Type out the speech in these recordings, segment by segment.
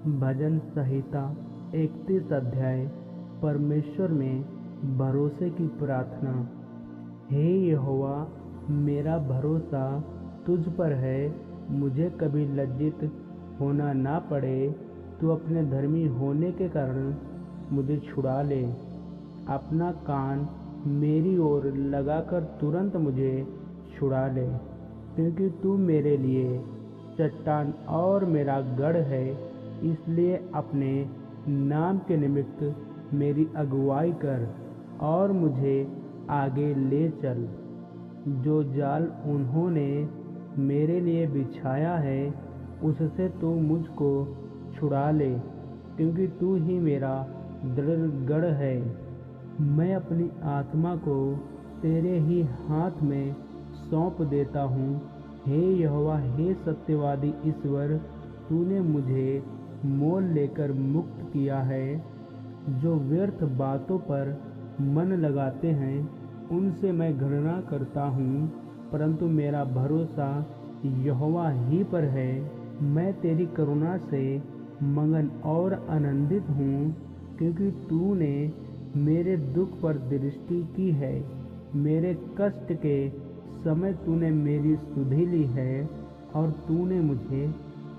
भजन संहिता 31 अध्याय। परमेश्वर में भरोसे की प्रार्थना। हे यहोवा, मेरा भरोसा तुझ पर है, मुझे कभी लज्जित होना ना पड़े। तू अपने धर्मी होने के कारण मुझे छुड़ा ले। अपना कान मेरी ओर लगाकर तुरंत मुझे छुड़ा ले, क्योंकि तू मेरे लिए चट्टान और मेरा गढ़ है। इसलिए अपने नाम के निमित्त मेरी अगुवाई कर और मुझे आगे ले चल। जो जाल उन्होंने मेरे लिए बिछाया है, उससे तू मुझको छुड़ा ले, क्योंकि तू ही मेरा दृढ़ गढ़ है। मैं अपनी आत्मा को तेरे ही हाथ में सौंप देता हूँ। हे यहोवा, हे सत्यवादी ईश्वर, तूने मुझे मोल लेकर मुक्त किया है। जो व्यर्थ बातों पर मन लगाते हैं, उनसे मैं घृणा करता हूँ, परंतु मेरा भरोसा यहोवा ही पर है। मैं तेरी करुणा से मगन और आनंदित हूँ, क्योंकि तूने मेरे दुख पर दृष्टि की है। मेरे कष्ट के समय तूने मेरी सुधि ली है, और तूने मुझे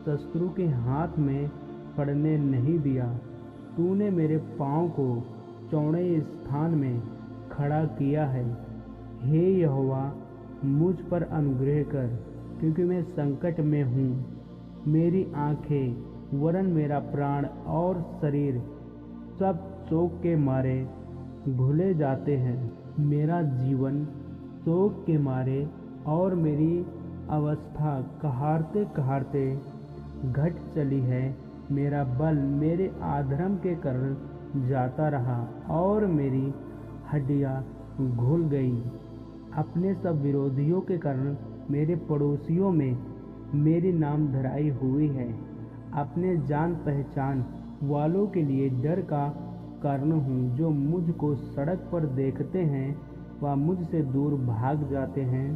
शत्रु के हाथ में पड़ने नहीं दिया। तूने मेरे पाँव को चौड़े स्थान में खड़ा किया है। हे यहोवा, मुझ पर अनुग्रह कर, क्योंकि मैं संकट में हूँ। मेरी आँखें वरन मेरा प्राण और शरीर सब शोक के मारे भूले जाते हैं। मेरा जीवन शोक के मारे और मेरी अवस्था कहारते कहारते घट चली है। मेरा बल मेरे अधर्म के कारण जाता रहा और मेरी हड्डियाँ घुल गई। अपने सब विरोधियों के कारण मेरे पड़ोसियों में मेरी नाम धराई हुई है। अपने जान पहचान वालों के लिए डर का कारण हूँ। जो मुझको सड़क पर देखते हैं, वह मुझसे दूर भाग जाते हैं।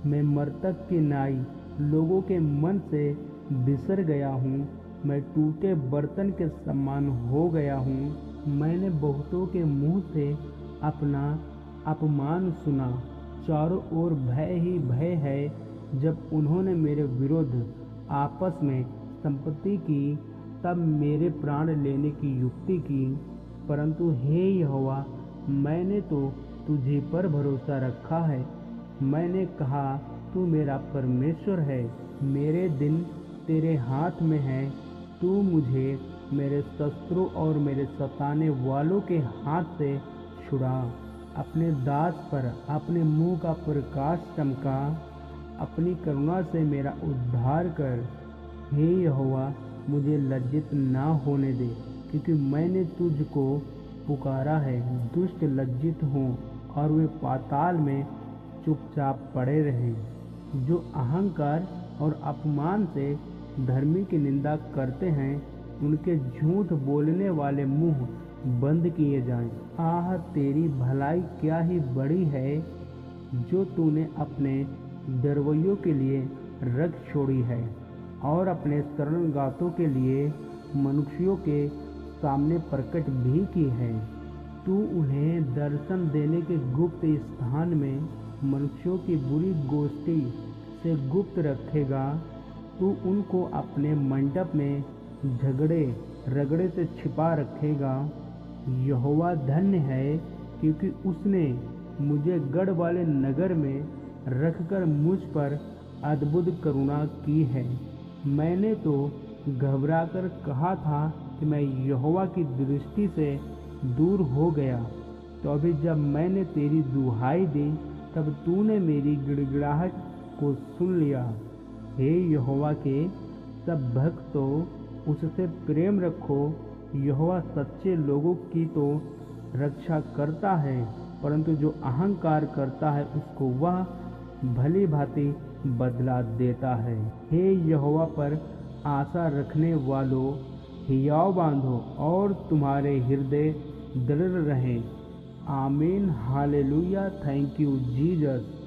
मैं मृतक की नाई लोगों के मन से बिसर गया हूँ। मैं टूटे बर्तन के समान हो गया हूँ। मैंने बहुतों के मुंह से अपना अपमान सुना। चारों ओर भय ही भय है। जब उन्होंने मेरे विरुद्ध आपस में संपत्ति की, तब मेरे प्राण लेने की युक्ति की। परंतु हे यहोवा, मैंने तो तुझे पर भरोसा रखा है। मैंने कहा, तू मेरा परमेश्वर है। मेरे दिन तेरे हाथ में है। तू मुझे मेरे शत्रु और मेरे सताने वालों के हाथ से छुड़ा। अपने दास पर अपने मुंह का प्रकाश चमका। अपनी करुणा से मेरा उद्धार कर। हे यहोवा, मुझे लज्जित ना होने दे, क्योंकि मैंने तुझको पुकारा है। दुष्ट लज्जित हों और वे पाताल में चुपचाप पड़े रहें। जो अहंकार और अपमान से धर्मी की निंदा करते हैं, उनके झूठ बोलने वाले मुंह बंद किए जाएं। आह, तेरी भलाई क्या ही बड़ी है, जो तूने अपने डरवैयों के लिए रख छोड़ी है और अपने शरणगातों के लिए मनुष्यों के सामने प्रकट भी की है। तू उन्हें दर्शन देने के गुप्त स्थान में मनुष्यों की बुरी गोष्ठी से गुप्त रखेगा। तू उनको अपने मंडप में झगड़े रगड़े से छिपा रखेगा। यहोवा धन्य है, क्योंकि उसने मुझे गढ़ वाले नगर में रखकर मुझ पर अद्भुत करुणा की है। मैंने तो घबराकर कहा था कि मैं यहोवा की दृष्टि से दूर हो गया। तो अभी जब मैंने तेरी दुहाई दी, तब तूने मेरी गिड़गिड़ाहट को सुन लिया। हे यहोवा के सब भक्तों, उससे प्रेम रखो। यहोवा सच्चे लोगों की तो रक्षा करता है, परंतु जो अहंकार करता है, उसको वह भली भांति बदला देता है। हे यहोवा पर आशा रखने वालों, हियाव बांधो और तुम्हारे हृदय दृढ़ रहें। आमीन। हालेलुया। Thank you Jesus.